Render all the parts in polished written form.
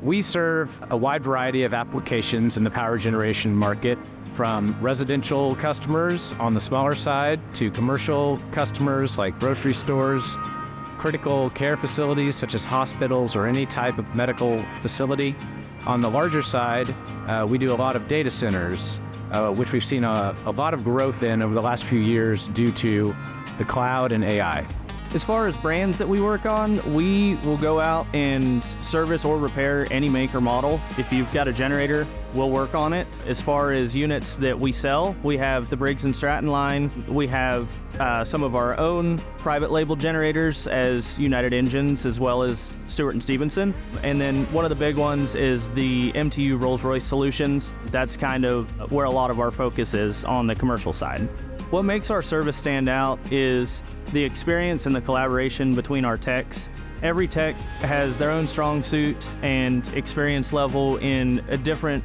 We serve a wide variety of applications in the power generation market, from residential customers on the smaller side to commercial customers like grocery stores, critical care facilities such as hospitals or any type of medical facility. On the larger side, we do a lot of data centers, which we've seen a lot of growth in over the last few years due to the cloud and AI. As far as brands that we work on, we will go out and service or repair any make or model. If you've got a generator, we'll work on it. As far as units that we sell, we have the Briggs and Stratton line. We have some of our own private label generators as United Engines, as well as Steuart and Stevenson. And then one of the big ones is the MTU Rolls-Royce solutions. That's kind of where a lot of our focus is on the commercial side. What makes our service stand out is the experience and the collaboration between our techs. Every tech has their own strong suit and experience level in a different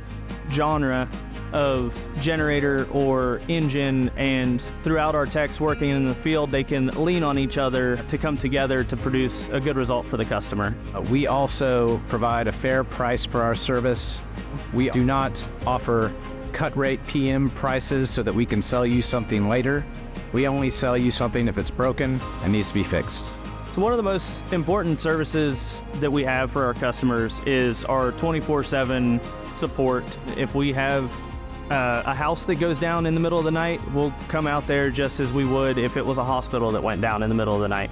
genre of generator or engine, and throughout our techs working in the field, they can lean on each other to come together to produce a good result for the customer. We also provide a fair price for our service. We do not offer cut rate PM prices so that we can sell you something later. We only sell you something if it's broken and needs to be fixed. So one of the most important services that we have for our customers is our 24/7 support. If we have a house that goes down in the middle of the night, we'll come out there just as we would if it was a hospital that went down in the middle of the night.